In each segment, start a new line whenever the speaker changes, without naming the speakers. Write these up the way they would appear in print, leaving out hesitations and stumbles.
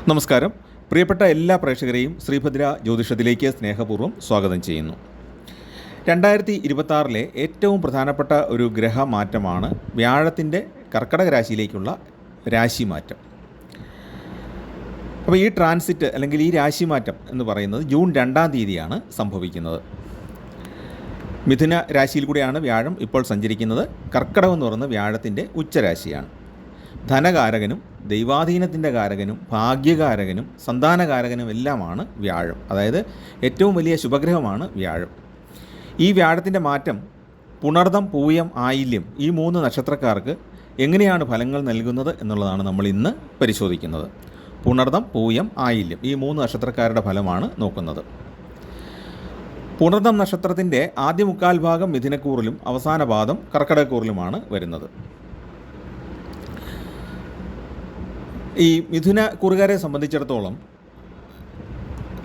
നമസ്കാരം. പ്രിയപ്പെട്ട എല്ലാ പ്രേക്ഷകരെയും ശ്രീഭദ്ര ജ്യോതിഷത്തിലേക്ക് സ്നേഹപൂർവ്വം സ്വാഗതം ചെയ്യുന്നു. 2026 ഏറ്റവും പ്രധാനപ്പെട്ട ഒരു ഗ്രഹമാറ്റമാണ് വ്യാഴത്തിൻ്റെ കർക്കടക രാശിയിലേക്കുള്ള രാശിമാറ്റം. അപ്പോൾ ഈ ട്രാൻസിറ്റ് അല്ലെങ്കിൽ ഈ രാശിമാറ്റം എന്ന് പറയുന്നത് ജൂൺ 2-ാം തീയതിയാണ് സംഭവിക്കുന്നത്. മിഥുന രാശിയിൽ കൂടെയാണ് വ്യാഴം ഇപ്പോൾ സഞ്ചരിക്കുന്നത്. കർക്കടകം എന്ന് പറയുന്നത് വ്യാഴത്തിൻ്റെ ഉച്ചരാശിയാണ്. ധനകാരകനും ദൈവാധീനത്തിൻ്റെ കാരകനും ഭാഗ്യകാരകനും സന്താനകാരകനും എല്ലാമാണ് വ്യാഴം. അതായത് ഏറ്റവും വലിയ ശുഭഗ്രഹമാണ് വ്യാഴം. ഈ വ്യാഴത്തിൻ്റെ മാറ്റം പുണർദം, പൂയം, ആയില്യം ഈ 3 നക്ഷത്രക്കാർക്ക് എങ്ങനെയാണ് ഫലങ്ങൾ നൽകുന്നത് എന്നുള്ളതാണ് നമ്മൾ ഇന്ന് പരിശോധിക്കുന്നത്. പുണർദം, പൂയം, ആയില്യം ഈ 3 നക്ഷത്രക്കാരുടെ ഫലമാണ് നോക്കുന്നത്. പുണർദം നക്ഷത്രത്തിൻ്റെ ആദ്യ 1/4 ഭാഗം മിഥുനക്കൂറിലും അവസാന പാദം കർക്കടകക്കൂറിലുമാണ് വരുന്നത്. ഈ മിഥുന കൂറുകാരെ സംബന്ധിച്ചിടത്തോളം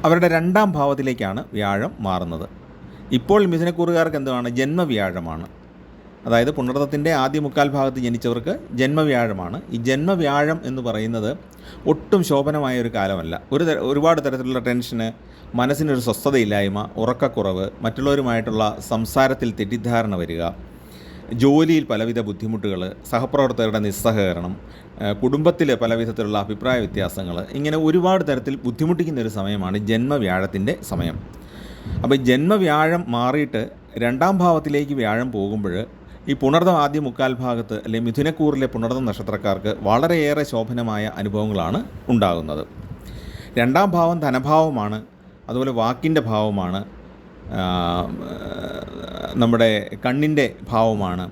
അവരുടെ 2-ാം ഭാവത്തിലേക്കാണ് വ്യാഴം മാറുന്നത്. ഇപ്പോൾ മിഥുനക്കൂറുകാർക്ക് എന്താണ്? ജന്മവ്യാഴമാണ്. അതായത് പുണർദത്തിൻ്റെ ആദ്യ 1/4 ഭാഗത്ത് ജനിച്ചവർക്ക് ജന്മവ്യാഴമാണ്. ഈ ജന്മവ്യാഴം എന്ന് പറയുന്നത് ഒട്ടും ശോഭനമായ ഒരു കാലമല്ല. ഒരുപാട് തരത്തിലുള്ള ടെൻഷന്, മനസ്സിനൊരു സ്വസ്ഥതയില്ലായ്മ, ഉറക്കക്കുറവ്, മറ്റുള്ളവരുമായിട്ടുള്ള സംസാരത്തിൽ തെറ്റിദ്ധാരണ വരിക, ജോലിയിൽ പലവിധ ബുദ്ധിമുട്ടുകൾ, സഹപ്രവർത്തകരുടെ നിസ്സഹകരണം, കുടുംബത്തിൽ പലവിധത്തിലുള്ള അഭിപ്രായ വ്യത്യാസങ്ങൾ, ഇങ്ങനെ ഒരുപാട് തരത്തിൽ ബുദ്ധിമുട്ടിക്കുന്ന ഒരു സമയമാണ് ജന്മവ്യാഴത്തിൻ്റെ സമയം. അപ്പോൾ ജന്മവ്യാഴം മാറിയിട്ട് 2-ാം ഭാവത്തിലേക്ക് വ്യാഴം പോകുമ്പോൾ ഈ പുണർദം ആദ്യ 1/4 ഭാഗത്ത് അല്ലെങ്കിൽ മിഥുനക്കൂറിലെ പുണർദം നക്ഷത്രക്കാർക്ക് വളരെയേറെ ശോഭനമായ അനുഭവങ്ങളാണ് ഉണ്ടാകുന്നത്. 2-ാം ഭാവം ധനഭാവമാണ്, അതുപോലെ വാക്കിൻ്റെ ഭാവമാണ്, നമ്മുടെ കണ്ണിൻ്റെ ഭാവമാണ്,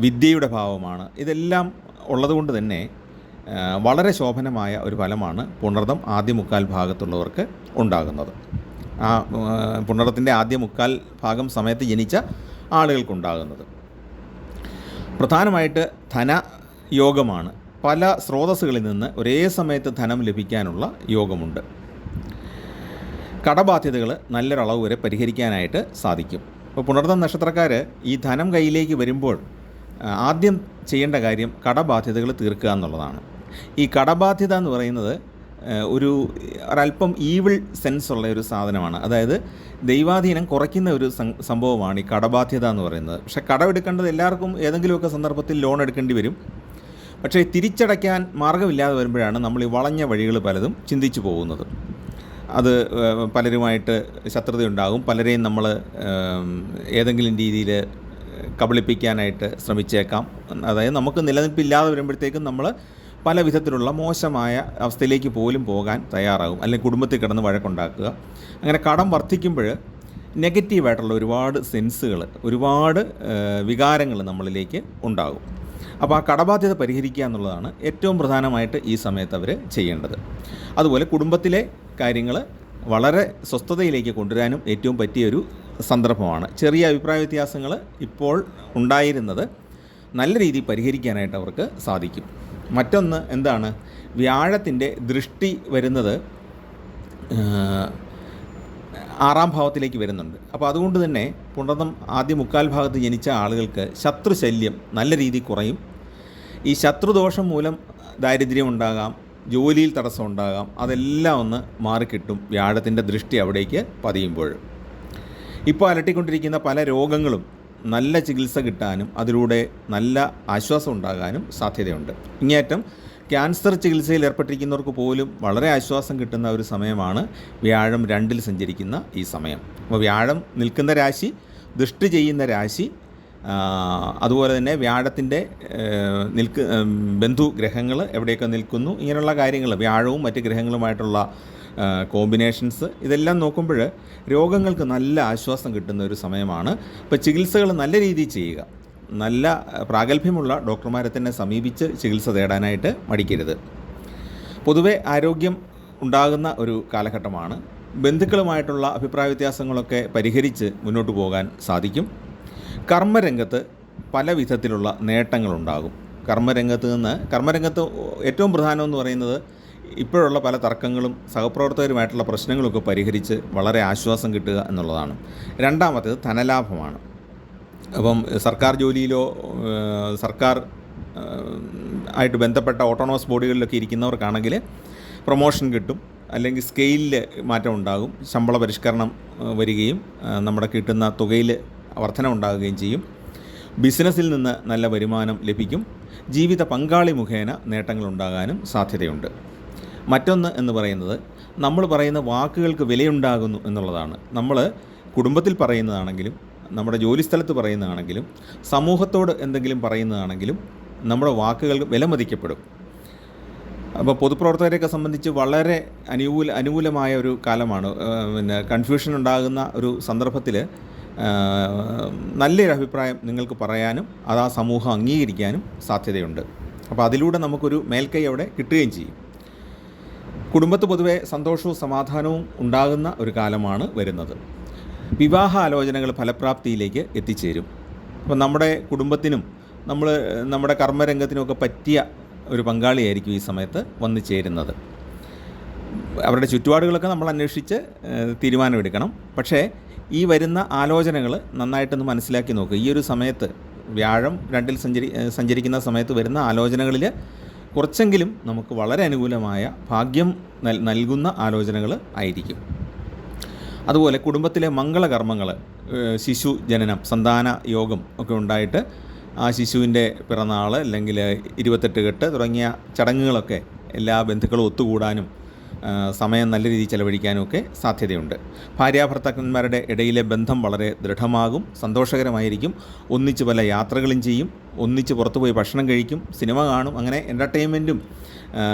വിദ്യയുടെ ഭാവമാണ്. ഇതെല്ലാം ഉള്ളതുകൊണ്ട് തന്നെ വളരെ ശോഭനമായ ഒരു ഫലമാണ് പുണർദം ആദ്യ 1/4 ഭാഗത്തുള്ളവർക്ക് ഉണ്ടാകുന്നത്. ആ പുണർദത്തിൻ്റെ ആദ്യ 1/4 ഭാഗം സമയത്ത് ജനിച്ച ആളുകൾക്കുണ്ടാകുന്നത് പ്രധാനമായിട്ട് ധനയോഗമാണ്. പല സ്രോതസ്സുകളിൽ നിന്ന് ഒരേ സമയത്ത് ധനം ലഭിക്കാനുള്ള യോഗമുണ്ട്. കടബാധ്യതകൾ നല്ലൊരളവ് വരെ പരിഹരിക്കാനായിട്ട് സാധിക്കും. അപ്പോൾ പുണർദം നക്ഷത്രക്കാർ ഈ ധനം കയ്യിലേക്ക് വരുമ്പോൾ ആദ്യം ചെയ്യേണ്ട കാര്യം കടബാധ്യതകൾ തീർക്കുക എന്നുള്ളതാണ്. ഈ കടബാധ്യത എന്ന് പറയുന്നത് ഒരല്പം ഈവിൾ സെൻസ് ഉള്ള ഒരു സാധനമാണ്. അതായത് ദൈവാധീനം കുറയ്ക്കുന്ന ഒരു സംഭവമാണ് ഈ കടബാധ്യത എന്ന് പറയുന്നത്. പക്ഷേ കടമെടുക്കേണ്ടത് എല്ലാവർക്കും ഏതെങ്കിലുമൊക്കെ സന്ദർഭത്തിൽ ലോൺ എടുക്കേണ്ടി വരും. പക്ഷേ തിരിച്ചടയ്ക്കാൻ മാർഗ്ഗമില്ലാതെ വരുമ്പോഴാണ് നമ്മൾ ഈ വളഞ്ഞ വഴികൾ പലതും ചിന്തിച്ചു പോകുന്നത്. അത് പലരുമായിട്ട് ശത്രുതയുണ്ടാകും. പലരെയും നമ്മൾ ഏതെങ്കിലും രീതിയിൽ കബളിപ്പിക്കാനായിട്ട് ശ്രമിച്ചേക്കാം. അതായത് നമുക്ക് നിലനിൽപ്പില്ലാതെ വരുമ്പോഴത്തേക്കും നമ്മൾ പല വിധത്തിലുള്ള മോശമായ അവസ്ഥയിലേക്ക് പോലും പോകാൻ തയ്യാറാകും. അല്ലെങ്കിൽ കുടുംബത്തിൽ കിടന്ന് വഴക്കുണ്ടാക്കുക. അങ്ങനെ കടം വർദ്ധിക്കുമ്പോൾ നെഗറ്റീവായിട്ടുള്ള ഒരുപാട് സെൻസുകൾ, ഒരുപാട് വികാരങ്ങൾ നമ്മളിലേക്ക് ഉണ്ടാകും. അപ്പോൾ ആ കടബാധ്യത പരിഹരിക്കുക എന്നുള്ളതാണ് ഏറ്റവും പ്രധാനമായിട്ട് ഈ സമയത്ത് അവർ ചെയ്യേണ്ടത്. അതുപോലെ കുടുംബത്തിലെ കാര്യങ്ങൾ വളരെ സ്വസ്ഥതയിലേക്ക് കൊണ്ടുവരാനും ഏറ്റവും പറ്റിയൊരു സന്ദർഭമാണ്. ചെറിയ അഭിപ്രായ വ്യത്യാസങ്ങൾ ഇപ്പോൾ ഉണ്ടായിരുന്നത് നല്ല രീതിയിൽ പരിഹരിക്കാനായിട്ട് അവർക്ക് സാധിക്കും. മറ്റൊന്ന് എന്താണ്? വ്യാഴത്തിൻ്റെ ദൃഷ്ടി വരുന്നത് 6-ാം ഭാവത്തിലേക്ക് വരുന്നുണ്ട്. അപ്പോൾ അതുകൊണ്ട് തന്നെ പുണർദം ആദ്യ 1/4 ഭാഗത്ത് ജനിച്ച ആളുകൾക്ക് ശത്രുശല്യം നല്ല രീതിയിൽ കുറയും. ഈ ശത്രുദോഷം മൂലം ദാരിദ്ര്യം ഉണ്ടാകാം, ജോലിയിൽ തടസ്സം ഉണ്ടാകാം. അതെല്ലാം ഒന്ന് മാറിക്കിട്ടും വ്യാഴത്തിൻ്റെ ദൃഷ്ടി അവിടേക്ക് പതിയുമ്പോൾ. ഇപ്പോൾ അലട്ടിക്കൊണ്ടിരിക്കുന്ന പല രോഗങ്ങളും നല്ല ചികിത്സ കിട്ടാനും അതിലൂടെ നല്ല ആശ്വാസം ഉണ്ടാകാനും സാധ്യതയുണ്ട്. ഇങ്ങേറ്റം ക്യാൻസർ ചികിത്സയിൽ ഏർപ്പെട്ടിരിക്കുന്നവർക്ക് പോലും വളരെ ആശ്വാസം കിട്ടുന്ന ഒരു സമയമാണ് വ്യാഴം 2-ൽ സഞ്ചരിക്കുന്ന ഈ സമയം. അപ്പോൾ വ്യാഴം നിൽക്കുന്ന രാശി, ദൃഷ്ടി ചെയ്യുന്ന രാശി, അതുപോലെ തന്നെ വ്യാഴത്തിൻ്റെ ബന്ധുഗ്രഹങ്ങൾ എവിടെയൊക്കെ നിൽക്കുന്നു, ഇങ്ങനെയുള്ള കാര്യങ്ങൾ, വ്യാഴവും മറ്റ് ഗ്രഹങ്ങളുമായിട്ടുള്ള കോമ്പിനേഷൻസ്, ഇതെല്ലാം നോക്കുമ്പോൾ രോഗങ്ങൾക്ക് നല്ല ആശ്വാസം കിട്ടുന്ന ഒരു സമയമാണ്. അപ്പോൾ ചികിത്സകൾ നല്ല രീതിയിൽ ചെയ്യുക. നല്ല പ്രാഗൽഭ്യമുള്ള ഡോക്ടർമാരെ തന്നെ സമീപിച്ച് ചികിത്സ തേടാനായിട്ട് മടിക്കരുത്. പൊതുവെ ആരോഗ്യം ഉണ്ടാകുന്ന ഒരു കാലഘട്ടമാണ്. ബന്ധുക്കളുമായിട്ടുള്ള അഭിപ്രായ വ്യത്യാസങ്ങളൊക്കെ പരിഹരിച്ച് മുന്നോട്ട് പോകാൻ സാധിക്കും. കർമ്മരംഗത്ത് പല വിധത്തിലുള്ള നേട്ടങ്ങളുണ്ടാകും. കർമ്മരംഗത്ത് ഏറ്റവും പ്രധാനമെന്ന് പറയുന്നത് ഇപ്പോഴുള്ള പല തർക്കങ്ങളും സഹപ്രവർത്തകരുമായിട്ടുള്ള പ്രശ്നങ്ങളൊക്കെ പരിഹരിച്ച് വളരെ ആശ്വാസം കിട്ടുക എന്നുള്ളതാണ്. രണ്ടാമത്തേത് ധനലാഭമാണ്. അപ്പം സർക്കാർ ജോലിയിലോ സർക്കാർ ആയിട്ട് ബന്ധപ്പെട്ട ഓട്ടോണമസ് ബോഡികളിലൊക്കെ ഇരിക്കുന്നവർക്കാണെങ്കിൽ പ്രൊമോഷൻ കിട്ടും, അല്ലെങ്കിൽ സ്കെയിലിൽ മാറ്റം ഉണ്ടാകും, ശമ്പള പരിഷ്കരണം വരികയും നമ്മുടെ കിട്ടുന്ന തുകയിൽ വർധന ഉണ്ടാകുകയും ചെയ്യും. ബിസിനസ്സിൽ നിന്ന് നല്ല വരുമാനം ലഭിക്കും. ജീവിത പങ്കാളി മുഖേന നേട്ടങ്ങളുണ്ടാകാനും സാധ്യതയുണ്ട്. മറ്റൊന്ന് എന്ന് പറയുന്നത്, നമ്മൾ പറയുന്ന വാക്കുകൾക്ക് വിലയുണ്ടാകുന്നു എന്നുള്ളതാണ്. നമ്മൾ കുടുംബത്തിൽ പറയുന്നതാണെങ്കിലും, നമ്മുടെ ജോലിസ്ഥലത്ത് പറയുന്നതാണെങ്കിലും, സമൂഹത്തോട് എന്തെങ്കിലും പറയുന്നതാണെങ്കിലും നമ്മുടെ വാക്കുകൾക്ക് വിലമതിക്കപ്പെടും. അപ്പോൾ പൊതുപ്രവർത്തകരെയൊക്കെ സംബന്ധിച്ച് വളരെ അനുകൂലമായ ഒരു കാലമാണ്. കൺഫ്യൂഷൻ ഉണ്ടാകുന്ന ഒരു സന്ദർഭത്തിൽ നല്ലൊരു അഭിപ്രായം നിങ്ങൾക്ക് പറയാനും അത് ആ സമൂഹം അംഗീകരിക്കാനും സാധ്യതയുണ്ട്. അപ്പോൾ അതിലൂടെ നമുക്കൊരു മേൽക്കൈ അവിടെ കിട്ടുകയും ചെയ്യും. കുടുംബത്ത് പൊതുവെ സന്തോഷവും സമാധാനവും ഉണ്ടാകുന്ന ഒരു കാലമാണ് വരുന്നത്. വിവാഹ ആലോചനകൾ ഫലപ്രാപ്തിയിലേക്ക് എത്തിച്ചേരും. അപ്പോൾ നമ്മുടെ കുടുംബത്തിനും നമ്മുടെ കർമ്മരംഗത്തിനുമൊക്കെ പറ്റിയ ഒരു പങ്കാളിയായിരിക്കും ഈ സമയത്ത് വന്നു ചേരുന്നത്. അവരുടെ ചുറ്റുപാടുകളൊക്കെ നമ്മൾ അന്വേഷിച്ച് തീരുമാനമെടുക്കണം. പക്ഷേ ഈ വരുന്ന ആലോചനകൾ നന്നായിട്ടൊന്ന് മനസ്സിലാക്കി നോക്കുക. ഈ ഒരു സമയത്ത് വ്യാഴം 2-ൽ സഞ്ചരിക്കുന്ന സമയത്ത് വരുന്ന ആലോചനകളിൽ കുറച്ചെങ്കിലും നമുക്ക് വളരെ അനുകൂലമായ ഭാഗ്യം നൽകുന്ന ആലോചനകൾ ആയിരിക്കും. അതുപോലെ കുടുംബത്തിലെ മംഗളകർമ്മങ്ങൾ, ശിശു ജനനം, സന്താന യോഗം ഒക്കെ ഉണ്ടായിട്ട് ആ ശിശുവിൻ്റെ പിറന്നാൾ അല്ലെങ്കിൽ 28 കെട്ട് തുടങ്ങിയ ചടങ്ങുകളൊക്കെ എല്ലാ ബന്ധുക്കളും ഒത്തുകൂടാനും സമയം നല്ല രീതിയിൽ ചെലവഴിക്കാനുമൊക്കെ സാധ്യതയുണ്ട്. ഭാര്യാഭർത്താക്കന്മാരുടെ ഇടയിലെ ബന്ധം വളരെ ദൃഢമാകും, സന്തോഷകരമായിരിക്കും. ഒന്നിച്ച് പല യാത്രകളും ചെയ്യും, ഒന്നിച്ച് പുറത്തുപോയി ഭക്ഷണം കഴിക്കും, സിനിമ കാണും. അങ്ങനെ എൻ്റർടൈൻമെൻറ്റും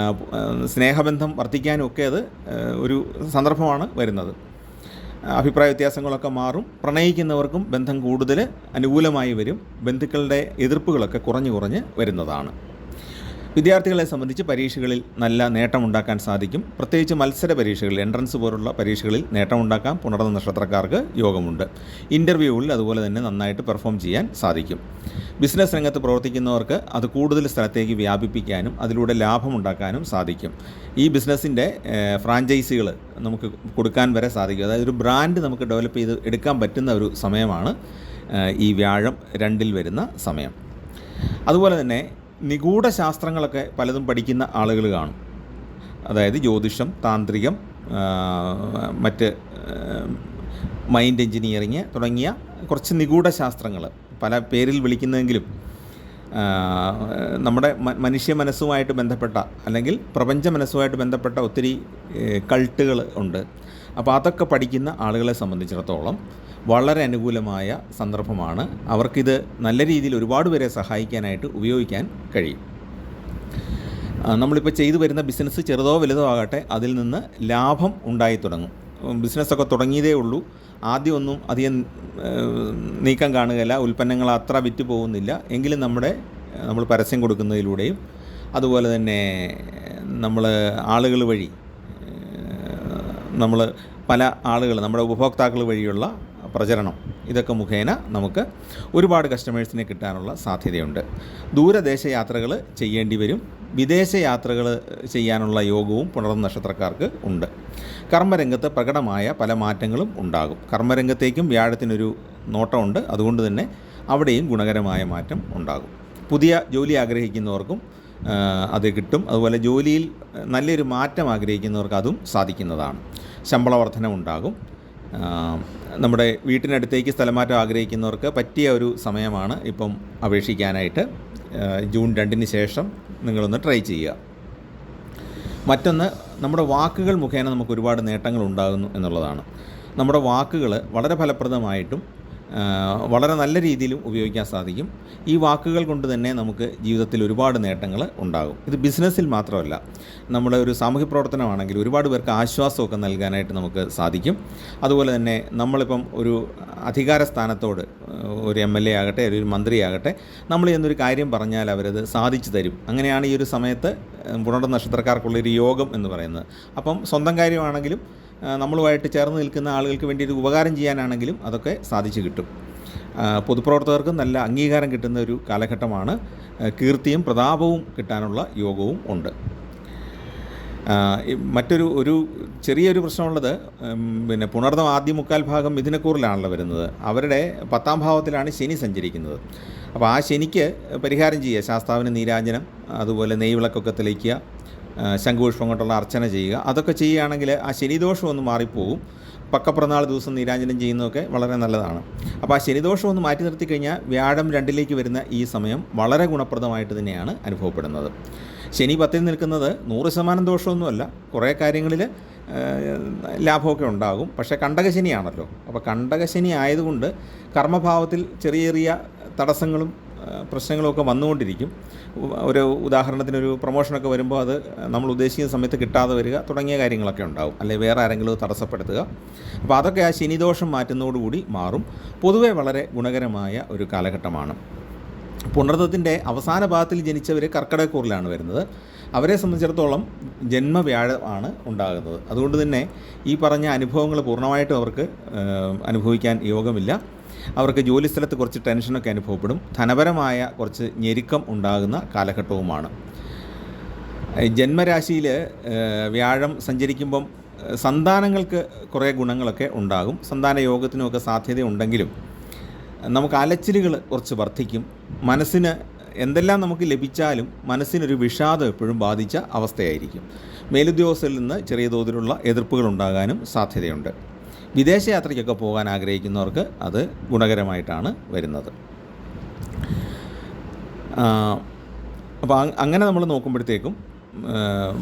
സ്നേഹബന്ധം വർദ്ധിക്കാനും ഒക്കെ അത് ഒരു സന്ദർഭമാണ് വരുന്നത്. അഭിപ്രായ വ്യത്യാസങ്ങളൊക്കെ മാറും. പ്രണയിക്കുന്നവർക്കും ബന്ധം കൂടുതൽ അനുകൂലമായി വരും. ബന്ധുക്കളുടെ എതിർപ്പുകളൊക്കെ കുറഞ്ഞ് വരുന്നതാണ്. വിദ്യാർത്ഥികളെ സംബന്ധിച്ച് പരീക്ഷകളിൽ നല്ല നേട്ടമുണ്ടാക്കാൻ സാധിക്കും. പ്രത്യേകിച്ച് മത്സര പരീക്ഷകളിൽ, എൻട്രൻസ് പോലുള്ള പരീക്ഷകളിൽ നേട്ടമുണ്ടാക്കാൻ പുണർന്ന നക്ഷത്രക്കാർക്ക് യോഗമുണ്ട്. ഇൻ്റർവ്യൂകളിൽ അതുപോലെ തന്നെ നന്നായിട്ട് പെർഫോം ചെയ്യാൻ സാധിക്കും. ബിസിനസ് രംഗത്ത് പ്രവർത്തിക്കുന്നവർക്ക് അത് കൂടുതൽ സ്ഥലത്തേക്ക് വ്യാപിപ്പിക്കാനും അതിലൂടെ ലാഭമുണ്ടാക്കാനും സാധിക്കും. ഈ ബിസിനസ്സിൻ്റെ ഫ്രാഞ്ചൈസികൾ നമുക്ക് കൊടുക്കാൻ വരെ സാധിക്കും. അതായത് ഒരു ബ്രാൻഡ് നമുക്ക് ഡെവലപ്പ് ചെയ്ത് എടുക്കാൻ പറ്റുന്ന ഒരു സമയമാണ് ഈ വ്യാഴം 2-ൽ വരുന്ന സമയം. അതുപോലെ തന്നെ നിഗൂഢ ശാസ്ത്രങ്ങളൊക്കെ പലതും പഠിക്കുന്ന ആളുകൾ കാണും. അതായത് ജ്യോതിഷം, താന്ത്രികം, മറ്റ് മൈൻഡ് എൻജിനീയറിങ് തുടങ്ങിയ കുറച്ച് നിഗൂഢ ശാസ്ത്രങ്ങൾ പല പേരിൽ വിളിക്കുന്നതെങ്കിലും നമ്മുടെ മനുഷ്യ മനസ്സുമായിട്ട് ബന്ധപ്പെട്ട അല്ലെങ്കിൽ പ്രപഞ്ച മനസ്സുമായിട്ട് ബന്ധപ്പെട്ട ഒത്തിരി കൾട്ടുകൾ ഉണ്ട്. അപ്പോൾ അതൊക്കെ പഠിക്കുന്ന ആളുകളെ സംബന്ധിച്ചിടത്തോളം വളരെ അനുകൂലമായ സന്ദർഭമാണ്. അവർക്കിത് നല്ല രീതിയിൽ ഒരുപാട് പേരെ സഹായിക്കാനായിട്ട് ഉപയോഗിക്കാൻ കഴിയും. നമ്മളിപ്പോൾ ചെയ്തു വരുന്ന ബിസിനസ് ചെറുതോ വലുതോ ആകട്ടെ, അതിൽ നിന്ന് ലാഭം ഉണ്ടായി തുടങ്ങും. ബിസിനസ്സൊക്കെ തുടങ്ങിയതേ ഉള്ളൂ, ആദ്യമൊന്നും അധികം നീക്കം കാണുകയില്ല, ഉൽപ്പന്നങ്ങൾ അത്ര വിറ്റ് പോകുന്നില്ല. എങ്കിലും നമ്മൾ പരസ്യം കൊടുക്കുന്നതിലൂടെയും അതുപോലെ തന്നെ നമ്മൾ ആളുകൾ വഴി പല ആളുകൾ നമ്മുടെ ഉപഭോക്താക്കൾ വഴിയുള്ള പ്രചരണം, ഇതൊക്കെ മുഖേന നമുക്ക് ഒരുപാട് കസ്റ്റമേഴ്സിനെ കിട്ടാനുള്ള സാധ്യതയുണ്ട്. ദൂരദേശ യാത്രകൾ ചെയ്യേണ്ടി വരും. വിദേശ യാത്രകൾ ചെയ്യാനുള്ള യോഗവും പുണർന്ന നക്ഷത്രക്കാർക്ക് ഉണ്ട്. കർമ്മരംഗത്ത് പ്രകടമായ പല മാറ്റങ്ങളും ഉണ്ടാകും. കർമ്മരംഗത്തേക്കും വ്യാഴത്തിനൊരു നോട്ടമുണ്ട്. അതുകൊണ്ട് തന്നെ അവിടെയും ഗുണകരമായ മാറ്റം ഉണ്ടാകും. പുതിയ ജോലി ആഗ്രഹിക്കുന്നവർക്കും അത് കിട്ടും. അതുപോലെ ജോലിയിൽ നല്ലൊരു മാറ്റം ആഗ്രഹിക്കുന്നവർക്ക് അതും സാധിക്കുന്നതാണ്. ശമ്പള വർധന ഉണ്ടാകും. നമ്മുടെ വീട്ടിനടുത്തേക്ക് സ്ഥലമാറ്റം ആഗ്രഹിക്കുന്നവർക്ക് പറ്റിയ ഒരു സമയമാണ് ഇപ്പം അപേക്ഷിക്കാനായിട്ട്. ജൂൺ 2-ന് ശേഷം നിങ്ങളൊന്ന് ട്രൈ ചെയ്യുക. മറ്റൊന്ന്, നമ്മുടെ വാക്കുകൾ മുഖേന നമുക്ക് ഒരുപാട് നേട്ടങ്ങൾ ഉണ്ടാകുന്നു എന്നുള്ളതാണ്. നമ്മുടെ വാക്കുകൾ വളരെ ഫലപ്രദമായിട്ടും വളരെ നല്ല രീതിയിലും ഉപയോഗിക്കാൻ സാധിക്കും. ഈ വാക്കുകൾ കൊണ്ട് തന്നെ നമുക്ക് ജീവിതത്തിൽ ഒരുപാട് നേട്ടങ്ങൾ ഉണ്ടാകും. ഇത് ബിസിനസ്സിൽ മാത്രമല്ല, നമ്മുടെ ഒരു സാമൂഹ്യ പ്രവർത്തനമാണെങ്കിൽ ഒരുപാട് പേർക്ക് ആശ്വാസമൊക്കെ നൽകാനായിട്ട് നമുക്ക് സാധിക്കും. അതുപോലെ തന്നെ നമ്മളിപ്പം ഒരു അധികാര സ്ഥാനത്തോട്, ഒരു MLA ആകട്ടെ, ഒരു മന്ത്രിയാകട്ടെ, നമ്മൾ എന്നൊരു കാര്യം പറഞ്ഞാൽ അവരത് സാധിച്ചു തരും. അങ്ങനെയാണ് ഈ ഒരു സമയത്ത് പുണർന്ന നക്ഷത്രക്കാർക്കുള്ളൊരു യോഗം എന്ന് പറയുന്നത്. അപ്പം സ്വന്തം കാര്യമാണെങ്കിലും നമ്മളുമായിട്ട് ചേർന്ന് നിൽക്കുന്ന ആളുകൾക്ക് വേണ്ടി ഒരു ഉപകാരം ചെയ്യാനാണെങ്കിലും അതൊക്കെ സാധിച്ചു കിട്ടും. പൊതുപ്രവർത്തകർക്ക് നല്ല അംഗീകാരം കിട്ടുന്ന ഒരു കാലഘട്ടമാണ്. കീർത്തിയും പ്രതാപവും കിട്ടാനുള്ള യോഗവും ഉണ്ട്. മറ്റൊരു ചെറിയൊരു പ്രശ്നമുള്ളത്, പുണർന്ന ആദ്യ 3/4 ഭാഗം മിഥുനക്കൂറിലാണല്ലോ വരുന്നത്. അവരുടെ 10ാം ഭാവത്തിലാണ് ശനി സഞ്ചരിക്കുന്നത്. അപ്പോൾ ആ ശനിക്ക് പരിഹാരം ചെയ്യുക, ശാസ്താവിന് നീരാഞ്ജനം, അതുപോലെ നെയ്വിളക്കൊക്കെ തെളിയിക്കുക, ശംഖുപുഷ്പം കൊണ്ടുള്ള അർച്ചന ചെയ്യുക. അതൊക്കെ ചെയ്യുകയാണെങ്കിൽ ആ ശനിദോഷം ഒന്ന് മാറിപ്പോകും. പക്കപ്പിറന്നാൾ ദിവസം നീരാഞ്ജനം ചെയ്യുന്നതൊക്കെ വളരെ നല്ലതാണ്. അപ്പോൾ ആ ശനിദോഷം ഒന്ന് മാറ്റി നിർത്തി കഴിഞ്ഞാൽ വ്യാഴം 2ലേക്ക് വരുന്ന ഈ സമയം വളരെ ഗുണപ്രദമായിട്ട് തന്നെയാണ് അനുഭവപ്പെടുന്നത്. ശനി 10ൽ നിൽക്കുന്നത് 100% ദോഷമൊന്നുമല്ല. കുറേ കാര്യങ്ങളിൽ ലാഭമൊക്കെ ഉണ്ടാകും. പക്ഷേ കണ്ടകശനിയാണല്ലോ. അപ്പോൾ കണ്ടകശനി ആയതുകൊണ്ട് കർമ്മഭാവത്തിൽ ചെറിയ ചെറിയ തടസ്സങ്ങളും പ്രശ്നങ്ങളുമൊക്കെ വന്നുകൊണ്ടിരിക്കും. ഒരു ഉദാഹരണത്തിനൊരു പ്രൊമോഷനൊക്കെ വരുമ്പോൾ അത് നമ്മൾ ഉദ്ദേശിക്കുന്ന സമയത്ത് കിട്ടാതെ വരിക തുടങ്ങിയ കാര്യങ്ങളൊക്കെ ഉണ്ടാകും. അല്ലെങ്കിൽ വേറെ ആരെങ്കിലും തടസ്സപ്പെടുത്തുക. അപ്പോൾ അതൊക്കെ ആ ശനിദോഷം മാറ്റുന്നതോടുകൂടി മാറും. പൊതുവെ വളരെ ഗുണകരമായ ഒരു കാലഘട്ടമാണ്. പുണർതത്തിൻ്റെ അവസാന ഭാഗത്തിൽ ജനിച്ചവർ കർക്കിടകക്കൂറിലാണ് വരുന്നത്. അവരെ സംബന്ധിച്ചിടത്തോളം ജന്മവ്യാഴമാണ് ഉണ്ടാകുന്നത്. അതുകൊണ്ട് തന്നെ ഈ പറഞ്ഞ അനുഭവങ്ങൾ പൂർണ്ണമായിട്ടും അവർക്ക് അനുഭവിക്കാൻ യോഗമില്ല. അവർക്ക് ജോലിസ്ഥലത്ത് കുറച്ച് ടെൻഷനൊക്കെ അനുഭവപ്പെടും. ധനപരമായ കുറച്ച് ഞെരുക്കം ഉണ്ടാകുന്ന കാലഘട്ടവുമാണ്. ജന്മരാശിയിൽ വ്യാഴം സഞ്ചരിക്കുമ്പം സന്താനങ്ങൾക്ക് കുറേ ഗുണങ്ങളൊക്കെ ഉണ്ടാകും. സന്താന യോഗത്തിനുമൊക്കെ സാധ്യതയുണ്ടെങ്കിലും നമുക്ക് അലച്ചിലുകൾ കുറച്ച് വർദ്ധിക്കും. മനസ്സിന് എന്തെല്ലാം നമുക്ക് ലഭിച്ചാലും മനസ്സിനൊരു വിഷാദം എപ്പോഴും ബാധിച്ച അവസ്ഥയായിരിക്കും. മേലുദ്യോഗസ്ഥരിൽ നിന്ന് ചെറിയ തോതിലുള്ള എതിർപ്പുകൾ ഉണ്ടാകാനും സാധ്യതയുണ്ട്. വിദേശയാത്രയ്ക്കൊക്കെ പോകാൻ ആഗ്രഹിക്കുന്നവർക്ക് അത് ഗുണകരമായിട്ടാണ് വരുന്നത്. അപ്പോൾ അങ്ങനെ നമ്മൾ നോക്കുമ്പോഴത്തേക്കും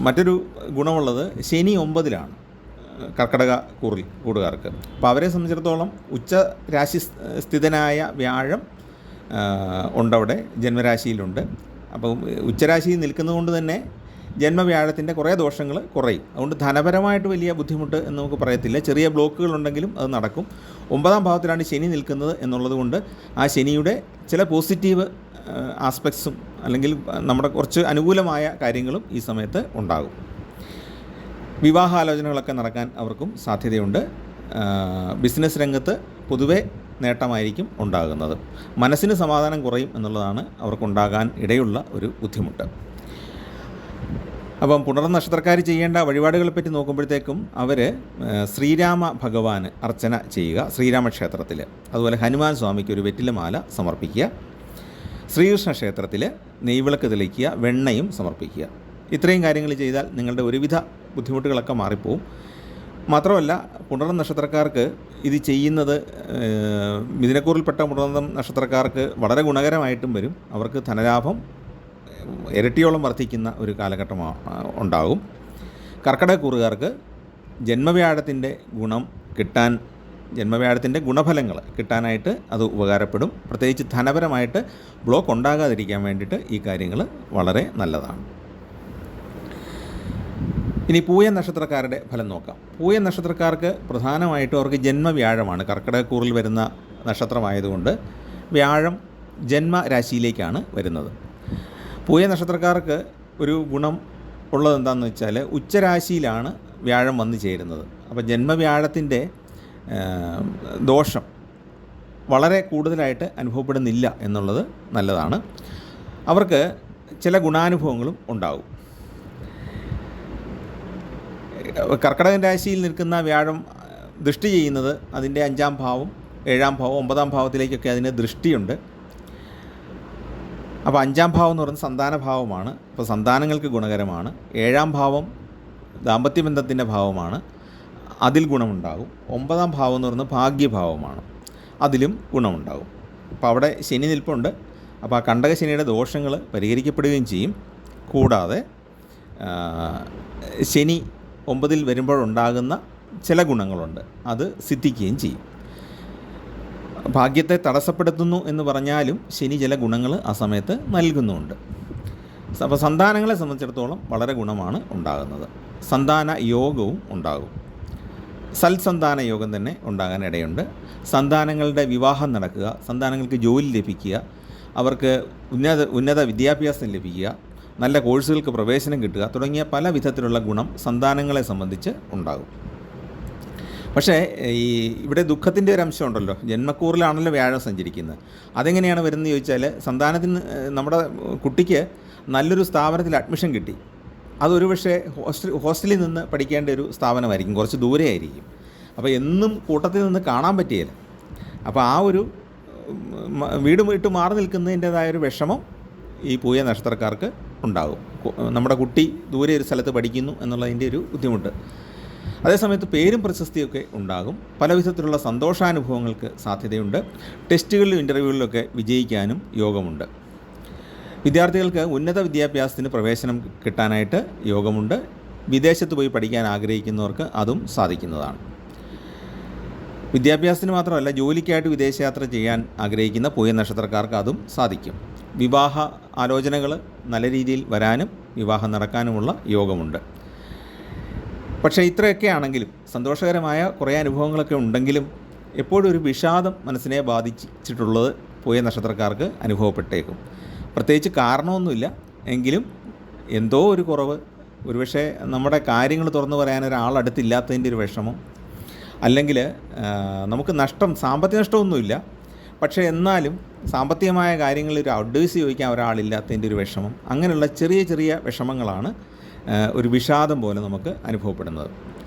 മറ്റൊരു ഗുണമുള്ളത് ശനി 9ലാണ് കർക്കിടക കൂടുകാർക്ക്. അപ്പോൾ അവരെ സംബന്ധിച്ചിടത്തോളം ഉച്ച രാശി സ്ഥിതനായ വ്യാഴം ഉണ്ടവിടെ, ജന്മരാശിയിലുണ്ട്. അപ്പോൾ ഉച്ചരാശിയിൽ നിൽക്കുന്നതുകൊണ്ട് തന്നെ ജന്മവ്യാഴത്തിൻ്റെ കുറേ ദോഷങ്ങൾ കുറയും. അതുകൊണ്ട് ധനപരമായിട്ട് വലിയ ബുദ്ധിമുട്ട് എന്ന് നമുക്ക് പറയത്തില്ല. ചെറിയ ബ്ലോക്കുകളുണ്ടെങ്കിലും അത് നടക്കും. 9ാം ഭാവത്തിലാണ് ശനി നിൽക്കുന്നത് എന്നുള്ളത് കൊണ്ട് ആ ശനിയുടെ ചില പോസിറ്റീവ് ആസ്പെക്ട്സും അല്ലെങ്കിൽ നമ്മുടെ കുറച്ച് അനുകൂലമായ കാര്യങ്ങളും ഈ സമയത്ത് ഉണ്ടാകും. വിവാഹാലോചനകളൊക്കെ നടക്കാൻ അവർക്കും സാധ്യതയുണ്ട്. ബിസിനസ് രംഗത്ത് പൊതുവെ നേട്ടമായിരിക്കും ഉണ്ടാകുന്നത്. മനസ്സിന് സമാധാനം കുറയും എന്നുള്ളതാണ് അവർക്കുണ്ടാകാൻ ഇടയുള്ള ഒരു ബുദ്ധിമുട്ട്. അപ്പം പുണർനക്ഷത്രക്കാർ ചെയ്യേണ്ട വഴിപാടുകളെ പറ്റി നോക്കുമ്പോഴത്തേക്കും അവർ ശ്രീരാമ ഭഗവാന് അർച്ചന ചെയ്യുക ശ്രീരാമക്ഷേത്രത്തിൽ. അതുപോലെ ഹനുമാൻ സ്വാമിക്ക് ഒരു വെറ്റിലമാല സമർപ്പിക്കുക. ശ്രീകൃഷ്ണ ക്ഷേത്രത്തിൽ നെയ്വിളക്ക് തെളിക്കുക, വെണ്ണയും സമർപ്പിക്കുക. ഇത്രയും കാര്യങ്ങൾ ചെയ്താൽ നിങ്ങളുടെ ഒരുവിധ ബുദ്ധിമുട്ടുകളൊക്കെ മാറിപ്പോവും. മാത്രമല്ല പുണർനക്ഷത്രക്കാർക്ക് ഇത് ചെയ്യുന്നത് മിഥുനക്കൂറിൽപ്പെട്ട പുണർന്നം നക്ഷത്രക്കാർക്ക് വളരെ ഗുണകരമായിട്ടും വരും. അവർക്ക് ധനലാഭം ഇരട്ടിയോളം വർദ്ധിക്കുന്ന ഒരു കാലഘട്ടം ഉണ്ടാകും. കർക്കിടകക്കൂറുകാർക്ക് ജന്മവ്യാഴത്തിൻ്റെ ഗുണം കിട്ടാൻ, ജന്മവ്യാഴത്തിൻ്റെ ഗുണഫലങ്ങൾ കിട്ടാനായിട്ട് അത് ഉപകാരപ്പെടും. പ്രത്യേകിച്ച് ധനപരമായിട്ട് ബ്ലോക്ക് ഉണ്ടാകാതിരിക്കാൻ വേണ്ടിയിട്ട് ഈ കാര്യങ്ങൾ വളരെ നല്ലതാണ്. ഇനി പൂയ നക്ഷത്രക്കാരുടെ ഫലം നോക്കാം. പൂയ നക്ഷത്രക്കാർക്ക് പ്രധാനമായിട്ടും അവർക്ക് ജന്മവ്യാഴമാണ്. കർക്കിടകക്കൂറിൽ വരുന്ന നക്ഷത്രമായതുകൊണ്ട് വ്യാഴം ജന്മരാശിയിലേക്കാണ് വരുന്നത്. പൂയ നക്ഷത്രക്കാർക്ക് ഒരു ഗുണം ഉള്ളത് എന്താണെന്ന് വെച്ചാൽ ഉച്ചരാശിയിലാണ് വ്യാഴം വന്നു ചേരുന്നത്. അപ്പോൾ ജന്മവ്യാഴത്തിൻ്റെ ദോഷം വളരെ കൂടുതലായിട്ട് അനുഭവപ്പെടുന്നില്ല എന്നുള്ളത് നല്ലതാണ്. അവർക്ക് ചില ഗുണാനുഭവങ്ങളും ഉണ്ടാകും. കർക്കിടകൻ രാശിയിൽ നിൽക്കുന്ന വ്യാഴം ദൃഷ്ടി ചെയ്യുന്നത് അതിൻ്റെ 5ാം ഭാവം, 7ാം ഭാവം, 9ാം ഭാവത്തിലേക്കൊക്കെ അതിന് ദൃഷ്ടിയുണ്ട്. അപ്പോൾ 5ാം ഭാവം എന്ന് പറയുന്നത് സന്താനഭാവമാണ്. അപ്പോൾ സന്താനങ്ങൾക്ക് ഗുണകരമാണ്. 7ാം ഭാവം ദാമ്പത്യബന്ധത്തിൻ്റെ ഭാവമാണ്, അതിൽ ഗുണമുണ്ടാകും. 9ാം ഭാവം എന്ന് പറയുന്നത് ഭാഗ്യഭാവമാണ്, അതിലും ഗുണമുണ്ടാകും. അപ്പോൾ അവിടെ ശനി നിൽപ്പുണ്ട്. അപ്പോൾ ആ കണ്ടകശനിയുടെ ദോഷങ്ങൾ പരിഹരിക്കപ്പെടുകയും ചെയ്യും. കൂടാതെ ശനി 9ൽ വരുമ്പോഴുണ്ടാകുന്ന ചില ഗുണങ്ങളുണ്ട്, അത് സിദ്ധിക്കുകയും ചെയ്യും. ഭാഗ്യത്തെ തടസ്സപ്പെടുത്തുന്നു എന്ന് പറഞ്ഞാലും ശനി ചില ഗുണങ്ങൾ ആ സമയത്ത് നൽകുന്നുമുണ്ട്. അപ്പോൾ സന്താനങ്ങളെ സംബന്ധിച്ചിടത്തോളം വളരെ ഗുണമാണ് ഉണ്ടാകുന്നത്. സന്താന യോഗവും ഉണ്ടാകും. സൽസന്താന യോഗം തന്നെ ഉണ്ടാകാൻ ഇടയുണ്ട്. സന്താനങ്ങളുടെ വിവാഹം നടക്കുക, സന്താനങ്ങൾക്ക് ജോലി ലഭിക്കുക, അവർക്ക് ഉന്നത വിദ്യാഭ്യാസം ലഭിക്കുക, നല്ല കോഴ്സുകൾക്ക് പ്രവേശനം കിട്ടുക തുടങ്ങിയ പല വിധത്തിലുള്ള ഗുണം സന്താനങ്ങളെ സംബന്ധിച്ച് ഉണ്ടാകും. പക്ഷേ ഇവിടെ ദുഃഖത്തിൻ്റെ ഒരു അംശം ഉണ്ടല്ലോ. ജന്മക്കൂറിലാണല്ലോ വ്യാഴം സഞ്ചരിക്കുന്നത്. അതെങ്ങനെയാണ് വരുന്നത് ചോദിച്ചാൽ, സന്താനത്തിന് നമ്മുടെ കുട്ടിക്ക് നല്ലൊരു സ്ഥാപനത്തിൽ അഡ്മിഷൻ കിട്ടി. അതൊരു പക്ഷേ ഹോസ്റ്റലിൽ നിന്ന് പഠിക്കേണ്ട ഒരു സ്ഥാപനമായിരിക്കും, കുറച്ച് ദൂരെ ആയിരിക്കും. അപ്പോൾ എന്നും കൂട്ടത്തിൽ നിന്ന് കാണാൻ പറ്റിയില്ല. അപ്പോൾ ആ ഒരു വീട് വിട്ട് മാറി നിൽക്കുന്നതിൻ്റേതായൊരു വിഷമം ഈ പൂയ നക്ഷത്രക്കാർക്ക് ഉണ്ടാകും. നമ്മുടെ കുട്ടി ദൂരെ ഒരു സ്ഥലത്ത് പഠിക്കുന്നു എന്നുള്ളതിൻ്റെ ഒരു ബുദ്ധിമുട്ട്. അതേസമയത്ത് പേരും പ്രശസ്തിയൊക്കെ ഉണ്ടാകും. പല വിധത്തിലുള്ള സന്തോഷാനുഭവങ്ങൾക്ക് സാധ്യതയുണ്ട്. ടെസ്റ്റുകളിലും ഇൻ്റർവ്യൂകളിലൊക്കെ വിജയിക്കാനും യോഗമുണ്ട്. വിദ്യാർത്ഥികൾക്ക് ഉന്നത വിദ്യാഭ്യാസത്തിന് പ്രവേശനം കിട്ടാനായിട്ട് യോഗമുണ്ട്. വിദേശത്ത് പോയി പഠിക്കാൻ ആഗ്രഹിക്കുന്നവർക്ക് അതും സാധിക്കുന്നതാണ്. വിദ്യാഭ്യാസത്തിന് മാത്രമല്ല, ജോലിക്കായിട്ട് വിദേശയാത്ര ചെയ്യാൻ ആഗ്രഹിക്കുന്ന പൂയ നക്ഷത്രക്കാർക്ക് അതും സാധിക്കും. വിവാഹ ആലോചനകൾ നല്ല രീതിയിൽ വരാനും വിവാഹം നടക്കാനുമുള്ള യോഗമുണ്ട്. പക്ഷേ ഇത്രയൊക്കെ ആണെങ്കിലും, സന്തോഷകരമായ കുറേ അനുഭവങ്ങളൊക്കെ ഉണ്ടെങ്കിലും, എപ്പോഴും ഒരു വിഷാദം മനസ്സിനെ ബാധിച്ചിട്ടുള്ളത് പൂയ നക്ഷത്രക്കാർക്ക് അനുഭവപ്പെട്ടേക്കും. പ്രത്യേകിച്ച് കാരണമൊന്നുമില്ല, എങ്കിലും എന്തോ ഒരു കുറവ്, ഒരുപക്ഷെ നമ്മുടെ കാര്യങ്ങൾ തുറന്നു പറയാൻ ഒരാളടുത്തില്ലാത്തതിൻ്റെ ഒരു വിഷമം, അല്ലെങ്കിൽ നമുക്ക് നഷ്ടം, സാമ്പത്തിക നഷ്ടമൊന്നുമില്ല, പക്ഷേ എന്നാലും സാമ്പത്തികമായ കാര്യങ്ങളിൽ ഒരു അഡ്വൈസ് ചോദിക്കാൻ ഒരാളില്ലാത്തതിൻ്റെ ഒരു വിഷമം, അങ്ങനെയുള്ള ചെറിയ ചെറിയ വിഷമങ്ങളാണ് ഒരു വിഷാദം പോലെ നമുക്ക് അനുഭവപ്പെടുന്നത്.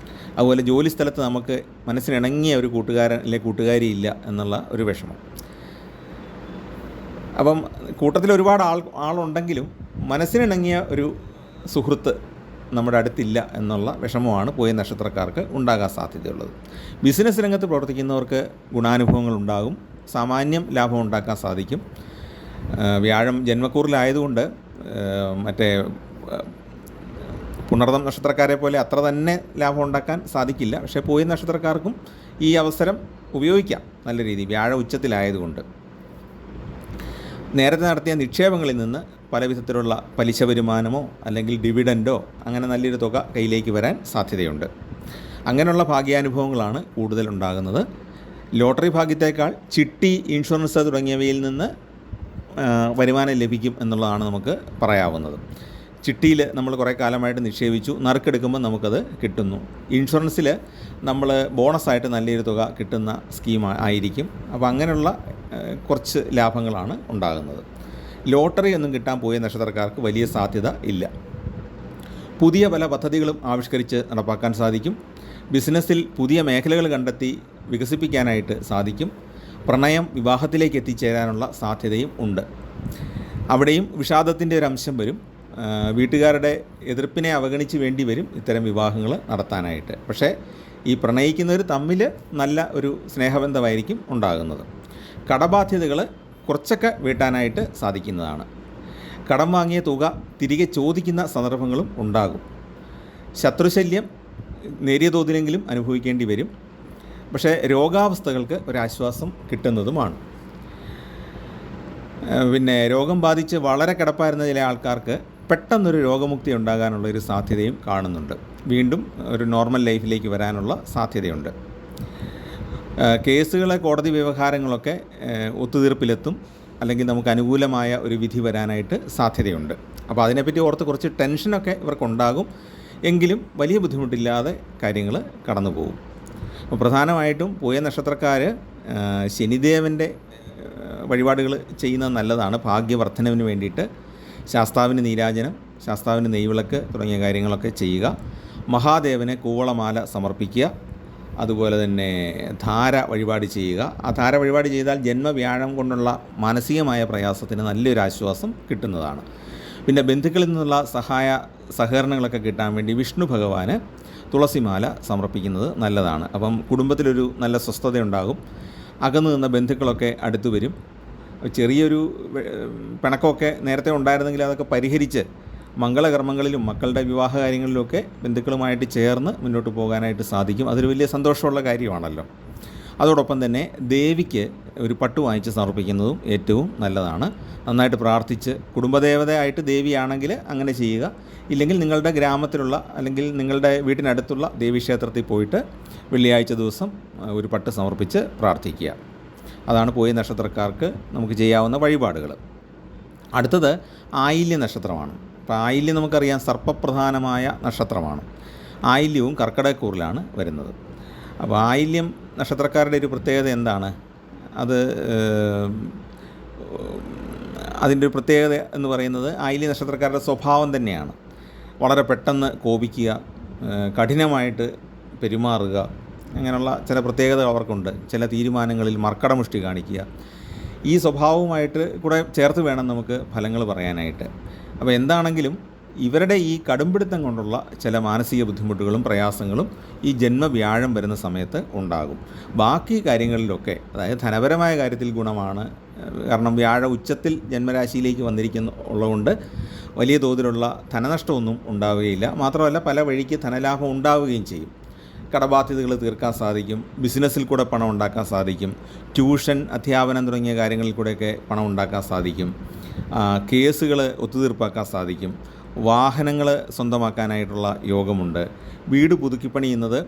അതുപോലെ ജോലിസ്ഥലത്ത് നമുക്ക് മനസ്സിനിണങ്ങിയ ഒരു കൂട്ടുകാരൻ അല്ലെങ്കിൽ കൂട്ടുകാരിയില്ല എന്നുള്ള ഒരു വിഷമം. അപ്പം കൂട്ടത്തിൽ ഒരുപാട് ആളുണ്ടെങ്കിലും മനസ്സിനിണങ്ങിയ ഒരു സുഹൃത്ത് നമ്മുടെ അടുത്തില്ല എന്നുള്ള വിഷമമാണ് പൂയ നക്ഷത്രക്കാർക്ക് ഉണ്ടാകാൻ സാധ്യതയുള്ളത്. ബിസിനസ് രംഗത്ത് പ്രവർത്തിക്കുന്നവർക്ക് ഗുണാനുഭവങ്ങൾ ഉണ്ടാകും. സാമാന്യം ലാഭം ഉണ്ടാക്കാൻ സാധിക്കും. വ്യാഴം ജന്മക്കൂറിലായതുകൊണ്ട് മറ്റേ പുണർതം നക്ഷത്രക്കാരെ പോലെ അത്ര തന്നെ ലാഭം ഉണ്ടാക്കാൻ സാധിക്കില്ല. പക്ഷേ പൂയ നക്ഷത്രക്കാർക്കും ഈ അവസരം ഉപയോഗിക്കാം നല്ല രീതിയിൽ, വ്യാഴ ഉച്ചത്തിലായതുകൊണ്ട്. നേരത്തെ നടത്തിയ നിക്ഷേപങ്ങളിൽ നിന്ന് പല വിധത്തിലുള്ള പലിശ വരുമാനമോ അല്ലെങ്കിൽ ഡിവിഡൻഡോ അങ്ങനെ നല്ലൊരു തുക കയ്യിലേക്ക് വരാൻ സാധ്യതയുണ്ട്. അങ്ങനെയുള്ള ഭാഗ്യാനുഭവങ്ങളാണ് കൂടുതൽ ഉണ്ടാകുന്നത്. ലോട്ടറി ഭാഗ്യത്തേക്കാൾ ചിട്ടി, ഇൻഷുറൻസ് തുടങ്ങിയവയിൽ നിന്ന് വരുമാനം ലഭിക്കും എന്നുള്ളതാണ് നമുക്ക് പറയാവുന്നത്. ചിട്ടിയിൽ നമ്മൾ കുറേ കാലമായിട്ട് നിക്ഷേപിച്ചു, നറുക്കെടുക്കുമ്പോൾ നമുക്കത് കിട്ടുന്നു. ഇൻഷുറൻസിൽ നമ്മൾ ബോണസായിട്ട് നല്ലൊരു തുക കിട്ടുന്ന സ്കീം ആയിരിക്കും. അപ്പോൾ അങ്ങനെയുള്ള കുറച്ച് ലാഭങ്ങളാണ് ഉണ്ടാകുന്നത്. ലോട്ടറി ഒന്നും കിട്ടാൻ പൂയ നക്ഷത്രക്കാർക്ക് വലിയ സാധ്യത ഇല്ല. പുതിയ പല പദ്ധതികളും ആവിഷ്കരിച്ച് നടപ്പാക്കാൻ സാധിക്കും. ബിസിനസ്സിൽ പുതിയ മേഖലകൾ കണ്ടെത്തി വികസിപ്പിക്കാനായിട്ട് സാധിക്കും. പ്രണയം വിവാഹത്തിലേക്ക് എത്തിച്ചേരാനുള്ള സാധ്യതയും ഉണ്ട്. അവിടെയും വിഷാദത്തിൻ്റെ ഒരു അംശം വരും. വീട്ടുകാരുടെ എതിർപ്പിനെ അവഗണിച്ച് വേണ്ടി വരും ഇത്തരം വിവാഹങ്ങൾ നടത്താനായിട്ട്. പക്ഷേ ഈ പ്രണയിക്കുന്നവർ തമ്മിൽ നല്ല ഒരു സ്നേഹബന്ധമായിരിക്കും ഉണ്ടാകുന്നത്. കടബാധ്യതകൾ കുറച്ചൊക്കെ വീട്ടാനായിട്ട് സാധിക്കുന്നതാണ്. കടം വാങ്ങിയ തുക തിരികെ ചോദിക്കുന്ന സന്ദർഭങ്ങളും ഉണ്ടാകും. ശത്രുശല്യം നേരിയ തോതിലെങ്കിലും അനുഭവിക്കേണ്ടി വരും. പക്ഷേ രോഗാവസ്ഥകൾക്ക് ഒരാശ്വാസം കിട്ടുന്നതുമാണ്. പിന്നെ രോഗം ബാധിച്ച് വളരെ കിടപ്പായിരുന്ന ചില ആൾക്കാർക്ക് പെട്ടെന്നൊരു രോഗമുക്തി ഉണ്ടാകാനുള്ളൊരു സാധ്യതയും കാണുന്നുണ്ട്. വീണ്ടും ഒരു നോർമൽ ലൈഫിലേക്ക് വരാനുള്ള സാധ്യതയുണ്ട്. കേസുകളെ, കോടതി വ്യവഹാരങ്ങളൊക്കെ ഒത്തുതീർപ്പിലെത്തും, അല്ലെങ്കിൽ നമുക്ക് അനുകൂലമായ ഒരു വിധി വരാനായിട്ട് സാധ്യതയുണ്ട്. അപ്പോൾ അതിനെപ്പറ്റി ഓർത്ത് കുറച്ച് ടെൻഷനൊക്കെ ഇവർക്കുണ്ടാകും. എങ്കിലും വലിയ ബുദ്ധിമുട്ടില്ലാതെ കാര്യങ്ങൾ കടന്നു പോകും. അപ്പോൾ പ്രധാനമായിട്ടും പൂയ നക്ഷത്രക്കാർ ശനിദേവൻ്റെ വഴിപാടുകൾ ചെയ്യുന്നത് നല്ലതാണ്. ഭാഗ്യവർദ്ധനവിന് വേണ്ടിയിട്ട് ശാസ്താവിന് നീരാജനം, ശാസ്താവിന് നെയ്വിളക്ക് തുടങ്ങിയ കാര്യങ്ങളൊക്കെ ചെയ്യുക. മഹാദേവന് കൂവളമാല സമർപ്പിക്കുക. അതുപോലെ തന്നെ ധാര വഴിപാട് ചെയ്യുക. ആ ധാര വഴിപാട് ചെയ്താൽ ജന്മവ്യാഴം കൊണ്ടുള്ള മാനസികമായ പ്രയാസത്തിന് നല്ലൊരു ആശ്വാസം കിട്ടുന്നതാണ്. പിന്നെ ബന്ധുക്കളിൽ നിന്നുള്ള സഹകരണങ്ങളൊക്കെ കിട്ടാൻ വേണ്ടി വിഷ്ണു ഭഗവാന് തുളസിമാല സമർപ്പിക്കുന്നത് നല്ലതാണ്. അപ്പം കുടുംബത്തിലൊരു നല്ല സ്വസ്ഥതയുണ്ടാകും. അകന്നു നിന്ന ബന്ധുക്കളൊക്കെ അടുത്തു വരും. ചെറിയൊരു പിണക്കമൊക്കെ നേരത്തെ ഉണ്ടായിരുന്നെങ്കിൽ അതൊക്കെ പരിഹരിച്ച് മംഗളകർമ്മങ്ങളിലും മക്കളുടെ വിവാഹ കാര്യങ്ങളിലുമൊക്കെ ബന്ധുക്കളുമായിട്ട് ചേർന്ന് മുന്നോട്ട് പോകാനായിട്ട് സാധിക്കും. അതൊരു വലിയ സന്തോഷമുള്ള കാര്യമാണല്ലോ. അതോടൊപ്പം തന്നെ ദേവിക്ക് ഒരു പട്ടു വാങ്ങിച്ച് സമർപ്പിക്കുന്നതും ഏറ്റവും നല്ലതാണ്. നന്നായിട്ട് പ്രാർത്ഥിച്ച്, കുടുംബദേവതയായിട്ട് ദേവിയാണെങ്കിൽ അങ്ങനെ ചെയ്യുക. ഇല്ലെങ്കിൽ നിങ്ങളുടെ ഗ്രാമത്തിലുള്ള അല്ലെങ്കിൽ നിങ്ങളുടെ വീട്ടിനടുത്തുള്ള ദേവീക്ഷേത്രത്തിൽ പോയിട്ട് വെള്ളിയാഴ്ച ദിവസം ഒരു പട്ട് സമർപ്പിച്ച് പ്രാർത്ഥിക്കുക. അതാണ് പൂയ നക്ഷത്രക്കാർക്ക് നമുക്ക് ചെയ്യാവുന്ന വഴിപാടുകൾ. അടുത്തത് ആയില്യ നക്ഷത്രമാണ്. അപ്പോൾ ആയില്യം നമുക്കറിയാം സർപ്പപ്രധാനമായ നക്ഷത്രമാണ്. ആയില്യവും കർക്കിടകക്കൂറിലാണ് വരുന്നത്. അപ്പോൾ ആയില്യം നക്ഷത്രക്കാരുടെ ഒരു പ്രത്യേകത എന്താണ്? അതിൻ്റെ ഒരു പ്രത്യേകത എന്ന് പറയുന്നത് ആയില്യ നക്ഷത്രക്കാരുടെ സ്വഭാവം തന്നെയാണ്. വളരെ പെട്ടെന്ന് കോപിക്കുക, കഠിനമായിട്ട് പെരുമാറുക, അങ്ങനെയുള്ള ചില പ്രത്യേകതകൾ അവർക്കുണ്ട്. ചില തീരുമാനങ്ങളിൽ മർക്കടമുഷ്ടി കാണിക്കുക. ഈ സ്വഭാവവുമായിട്ട് കൂടെ ചേർത്ത് വേണം നമുക്ക് ഫലങ്ങൾ പറയാനായിട്ട്. അപ്പോൾ എന്താണെങ്കിലും ഇവരുടെ ഈ കടുംപിടുത്തം കൊണ്ടുള്ള ചില മാനസിക ബുദ്ധിമുട്ടുകളും പ്രയാസങ്ങളും ഈ ജന്മവ്യാഴം വരുന്ന സമയത്ത് ഉണ്ടാകും. ബാക്കി കാര്യങ്ങളിലൊക്കെ, അതായത് ധനപരമായ കാര്യത്തിൽ ഗുണമാണ്. കാരണം വ്യാഴ ഉച്ചത്തിൽ ജന്മരാശിയിലേക്ക് ഉള്ളതുകൊണ്ട് വലിയ തോതിലുള്ള ധനനഷ്ടമൊന്നും ഉണ്ടാവുകയില്ല. മാത്രമല്ല പല വഴിക്ക് ധനലാഭം ഉണ്ടാവുകയും ചെയ്യും. കടബാധ്യതകൾ തീർക്കാൻ സാധിക്കും, ബിസിനസ്സിൽ കൂടെ പണം ഉണ്ടാക്കാൻ സാധിക്കും, ട്യൂഷൻ, അധ്യാപനം തുടങ്ങിയ കാര്യങ്ങളിൽ കൂടെയൊക്കെ പണം ഉണ്ടാക്കാൻ സാധിക്കും, കേസുകൾ ഒത്തുതീർപ്പാക്കാൻ സാധിക്കും, വാഹനങ്ങൾ സ്വന്തമാക്കാനായിട്ടുള്ള യോഗമുണ്ട്. വീട് പുതുക്കിപ്പണി ചെയ്യുന്നത്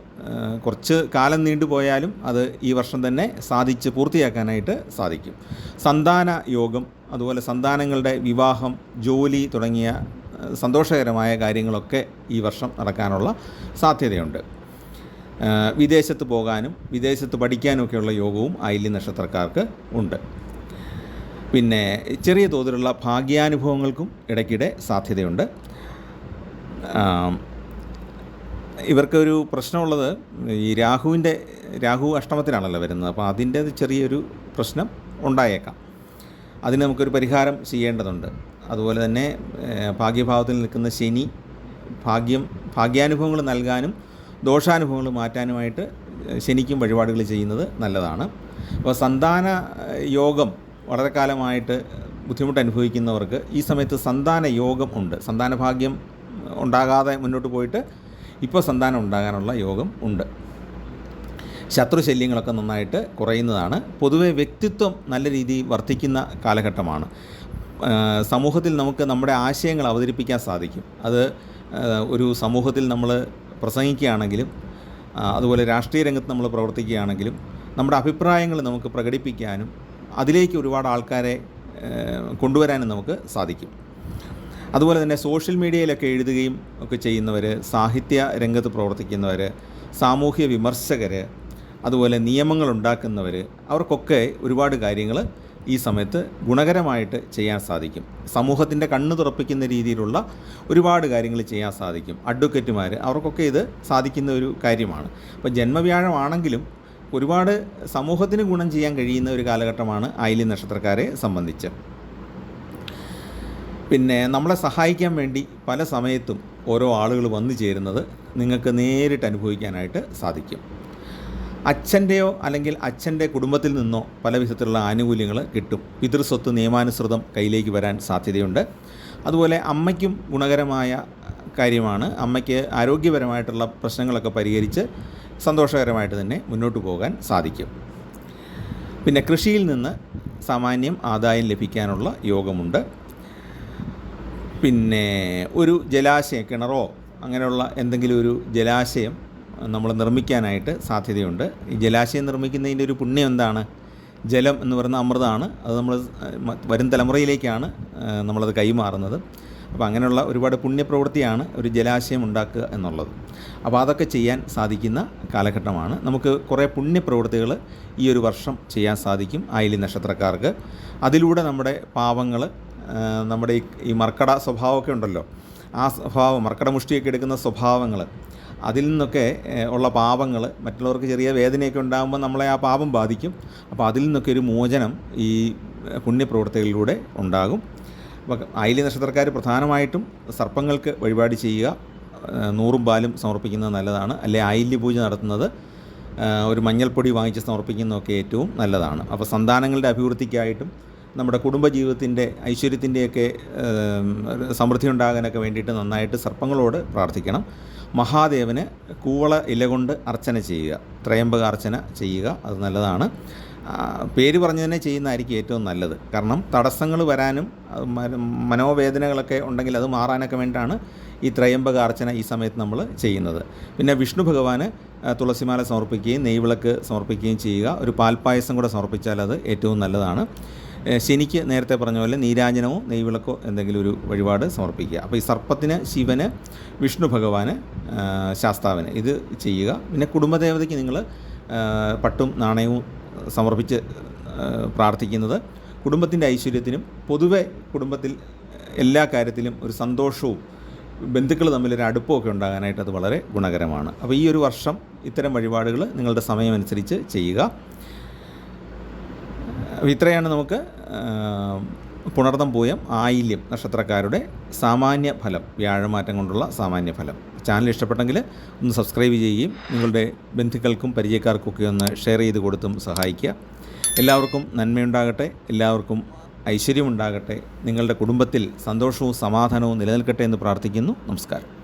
കുറച്ച് കാലം നീണ്ടുപോയാലും അത് ഈ വർഷം തന്നെ സാധിച്ച് പൂർത്തിയാക്കാനായിട്ട് സാധിക്കും. സന്താന യോഗം, അതുപോലെ സന്താനങ്ങളുടെ വിവാഹം, ജോലി തുടങ്ങിയ സന്തോഷകരമായ കാര്യങ്ങളൊക്കെ ഈ വർഷം നടക്കാനുള്ള സാധ്യതയുണ്ട്. വിദേശത്ത് പോകാനും വിദേശത്ത് പഠിക്കാനുമൊക്കെയുള്ള യോഗവും ആയില്യം നക്ഷത്രക്കാർക്ക് ഉണ്ട്. പിന്നെ ചെറിയ തോതിലുള്ള ഭാഗ്യാനുഭവങ്ങൾക്കും ഇടയ്ക്കിടെ സാധ്യതയുണ്ട്. ഇവർക്കൊരു പ്രശ്നമുള്ളത്, ഈ രാഹു അഷ്ടമത്തിലാണല്ലോ വരുന്നത്, അപ്പോൾ അതിൻ്റെ ചെറിയൊരു പ്രശ്നം ഉണ്ടായേക്കാം. അതിന് നമുക്കൊരു പരിഹാരം ചെയ്യേണ്ടതുണ്ട്. അതുപോലെ തന്നെ ഭാഗ്യഭാവത്തിൽ നിൽക്കുന്ന ശനി ഭാഗ്യാനുഭവങ്ങൾ നൽകാനും ദോഷാനുഭവങ്ങൾ മാറ്റാനുമായിട്ട് ശനിക്കും വഴിപാടുകൾ ചെയ്യുന്നത് നല്ലതാണ്. അപ്പോൾ സന്താന യോഗം വളരെ കാലമായിട്ട് ബുദ്ധിമുട്ട് അനുഭവിക്കുന്നവർക്ക് ഈ സമയത്ത് സന്താന യോഗം ഉണ്ട്. സന്താന ഭാഗ്യം ഉണ്ടാകാതെ മുന്നോട്ട് പോയിട്ട് ഇപ്പോൾ സന്താനം ഉണ്ടാകാനുള്ള യോഗം ഉണ്ട്. ശത്രുശല്യങ്ങളൊക്കെ നന്നായിട്ട് കുറയുന്നതാണ്. പൊതുവെ വ്യക്തിത്വം നല്ല രീതിയിൽ വർദ്ധിക്കുന്ന കാലഘട്ടമാണ്. സമൂഹത്തിൽ നമുക്ക് നമ്മുടെ ആശയങ്ങൾ അവതരിപ്പിക്കാൻ സാധിക്കും. അത് ഒരു സമൂഹത്തിൽ നമ്മൾ പ്രസംഗിക്കുകയാണെങ്കിലും അതുപോലെ രാഷ്ട്രീയ രംഗത്ത് നമ്മൾ പ്രവർത്തിക്കുകയാണെങ്കിലും നമ്മുടെ അഭിപ്രായങ്ങൾ നമുക്ക് പ്രകടിപ്പിക്കാനും അതിലേക്ക് ഒരുപാട് ആൾക്കാരെ കൊണ്ടുവരാനും നമുക്ക് സാധിക്കും. അതുപോലെ തന്നെ സോഷ്യൽ മീഡിയയിലൊക്കെ എഴുതുകയും ഒക്കെ ചെയ്യുന്നവർ, സാഹിത്യ രംഗത്ത് പ്രവർത്തിക്കുന്നവർ, സാമൂഹ്യ വിമർശകർ, അതുപോലെ നിയമങ്ങൾ ഉണ്ടാക്കുന്നവർ, അവർക്കൊക്കെ ഒരുപാട് കാര്യങ്ങൾ ഈ സമയത്ത് ഗുണകരമായിട്ട് ചെയ്യാൻ സാധിക്കും. സമൂഹത്തിൻ്റെ കണ്ണ് തുറപ്പിക്കുന്ന രീതിയിലുള്ള ഒരുപാട് കാര്യങ്ങൾ ചെയ്യാൻ സാധിക്കും. അഡ്വക്കേറ്റുമാർ, അവർക്കൊക്കെ ഇത് സാധിക്കുന്ന ഒരു കാര്യമാണ്. അപ്പോൾ ജന്മവ്യാഴമാണെങ്കിലും ഒരുപാട് സമൂഹത്തിന് ഗുണം ചെയ്യാൻ കഴിയുന്ന ഒരു കാലഘട്ടമാണ് ആയില്യം നക്ഷത്രക്കാരെ സംബന്ധിച്ച്. പിന്നെ നമ്മളെ സഹായിക്കാൻ വേണ്ടി പല സമയത്തും ഓരോ ആളുകൾ വന്നു ചേരുന്നത് നിങ്ങൾക്ക് നേരിട്ട് അനുഭവിക്കാനായിട്ട് സാധിക്കും. അച്ഛൻ്റെയോ അല്ലെങ്കിൽ അച്ഛൻ്റെ കുടുംബത്തിൽ നിന്നോ പല വിധത്തിലുള്ള ആനുകൂല്യങ്ങൾ കിട്ടും. പിതൃസ്വത്ത് നിയമാനുസൃതം കയ്യിലേക്ക് വരാൻ സാധ്യതയുണ്ട്. അതുപോലെ അമ്മയ്ക്കും ഗുണകരമായ കാര്യമാണ്. അമ്മയ്ക്ക് ആരോഗ്യപരമായിട്ടുള്ള പ്രശ്നങ്ങളൊക്കെ പരിഹരിച്ച് സന്തോഷകരമായിട്ട് തന്നെ മുന്നോട്ട് പോകാൻ സാധിക്കും. പിന്നെ കൃഷിയിൽ നിന്ന് സാമാന്യം ആദായം ലഭിക്കാനുള്ള യോഗമുണ്ട്. പിന്നെ ഒരു ജലാശയം, കിണറോ അങ്ങനെയുള്ള എന്തെങ്കിലും ഒരു ജലാശയം നമ്മൾ നിർമ്മിക്കാനായിട്ട് സാധ്യതയുണ്ട്. ഈ ജലാശയം നിർമ്മിക്കുന്നതിൻ്റെ ഒരു പുണ്യം എന്താണ്? ജലം എന്ന് പറയുന്ന അമൃതമാണ്. അത് നമ്മൾ വരും തലമുറയിലേക്കാണ് നമ്മളത് കൈമാറുന്നത്. അപ്പോൾ അങ്ങനെയുള്ള ഒരുപാട് പുണ്യപ്രവൃത്തിയാണ് ഒരു ജലാശയം ഉണ്ടാക്കുക എന്നുള്ളത്. അപ്പോൾ അതൊക്കെ ചെയ്യാൻ സാധിക്കുന്ന കാലഘട്ടമാണ്. നമുക്ക് കുറേ പുണ്യപ്രവൃത്തികൾ ഈ ഒരു വർഷം ചെയ്യാൻ സാധിക്കും ആയില്യം നക്ഷത്രക്കാർക്ക്. അതിലൂടെ നമ്മുടെ പാവങ്ങൾ, നമ്മുടെ ഈ മർക്കട സ്വഭാവമൊക്കെ ഉണ്ടല്ലോ, ആ സ്വഭാവം, മർക്കട മുഷ്ടിയൊക്കെ എടുക്കുന്ന സ്വഭാവങ്ങൾ, അതിൽ നിന്നൊക്കെ ഉള്ള പാപങ്ങൾ, മറ്റുള്ളവർക്ക് ചെറിയ വേദനയൊക്കെ ഉണ്ടാകുമ്പോൾ നമ്മളെ ആ പാപം ബാധിക്കും. അപ്പോൾ അതിൽ നിന്നൊക്കെ ഒരു മോചനം ഈ പുണ്യപ്രവൃത്തികളിലൂടെ ഉണ്ടാകും. അപ്പോൾ ആയില്യം നക്ഷത്രക്കാർ പ്രധാനമായിട്ടും സർപ്പങ്ങൾക്ക് വഴിപാട് ചെയ്യുക, നൂറും പാലും സമർപ്പിക്കുന്നത് നല്ലതാണ്. അല്ലെ ആയില്യ പൂജ നടത്തുന്നത്, ഒരു മഞ്ഞൾപ്പൊടി വാങ്ങിച്ച് സമർപ്പിക്കുന്നതൊക്കെ ഏറ്റവും നല്ലതാണ്. അപ്പോൾ സന്താനങ്ങളുടെ അഭിവൃദ്ധിക്കായിട്ടും നമ്മുടെ കുടുംബജീവിതത്തിൻ്റെ ഐശ്വര്യത്തിൻ്റെയൊക്കെ സമൃദ്ധി ഉണ്ടാകാനൊക്കെ വേണ്ടിയിട്ട് നന്നായിട്ട് സർപ്പങ്ങളോട് പ്രാർത്ഥിക്കണം. മഹാദേവന് കൂവള ഇല കൊണ്ട് അർച്ചന ചെയ്യുക, ത്രയംബക അർച്ചന ചെയ്യുക, അത് നല്ലതാണ്. പേര് പറഞ്ഞു തന്നെ ചെയ്യുന്നതായിരിക്കും ഏറ്റവും നല്ലത്. കാരണം തടസ്സങ്ങൾ വരാനും മനോവേദനകളൊക്കെ ഉണ്ടെങ്കിൽ അത് മാറാനൊക്കെ വേണ്ടിയിട്ടാണ് ഈ ത്രയംബക അർച്ചന ഈ സമയത്ത് നമ്മൾ ചെയ്യുന്നത്. പിന്നെ വിഷ്ണു ഭഗവാന് തുളസിമാല സമർപ്പിക്കുകയും നെയ്വിളക്ക് സമർപ്പിക്കുകയും ചെയ്യുക. ഒരു പാൽപ്പായസം കൂടെ സമർപ്പിച്ചാൽ അത് ഏറ്റവും നല്ലതാണ്. ശനിക്ക് നേരത്തെ പറഞ്ഞ പോലെ നീരാഞ്ജനമോ നെയ്വിളക്കോ എന്തെങ്കിലും ഒരു വഴിപാട് സമർപ്പിക്കുക. അപ്പോൾ ഈ സർപ്പത്തിന് ശിവന്, വിഷ്ണു ഭഗവാന്, ശാസ്താവിന് ഇത് ചെയ്യുക. പിന്നെ കുടുംബദേവതയ്ക്ക് നിങ്ങൾ പട്ടും നാണയവും സമർപ്പിച്ച് പ്രാർത്ഥിക്കുന്നത് കുടുംബത്തിൻ്റെ ഐശ്വര്യത്തിനും പൊതുവെ കുടുംബത്തിൽ എല്ലാ കാര്യത്തിലും ഒരു സന്തോഷവും ബന്ധുക്കൾ തമ്മിലൊരു അടുപ്പമൊക്കെ ഉണ്ടാകാനായിട്ട് അത് വളരെ ഗുണകരമാണ്. അപ്പോൾ ഈ ഒരു വർഷം ഇത്തരം വഴിപാടുകൾ നിങ്ങളുടെ സമയമനുസരിച്ച് ചെയ്യുക. ഇത്രയാണ് നമുക്ക് പുണർതം പൂയം ആയില്യം നക്ഷത്രക്കാരുടെ സാമാന്യ ഫലം, വ്യാഴമാറ്റം കൊണ്ടുള്ള സാമാന്യ ഫലം. ചാനൽ ഇഷ്ടപ്പെട്ടെങ്കിൽ ഒന്ന് സബ്സ്ക്രൈബ് ചെയ്യുകയും നിങ്ങളുടെ ബന്ധുക്കൾക്കും പരിചയക്കാർക്കൊക്കെ ഒന്ന് ഷെയർ ചെയ്ത് കൊടുത്തും സഹായിക്കുക. എല്ലാവർക്കും നന്മയുണ്ടാകട്ടെ, എല്ലാവർക്കും ഐശ്വര്യമുണ്ടാകട്ടെ, നിങ്ങളുടെ കുടുംബത്തിൽ സന്തോഷവും സമാധാനവും നിലനിൽക്കട്ടെ എന്ന് പ്രാർത്ഥിക്കുന്നു. നമസ്കാരം.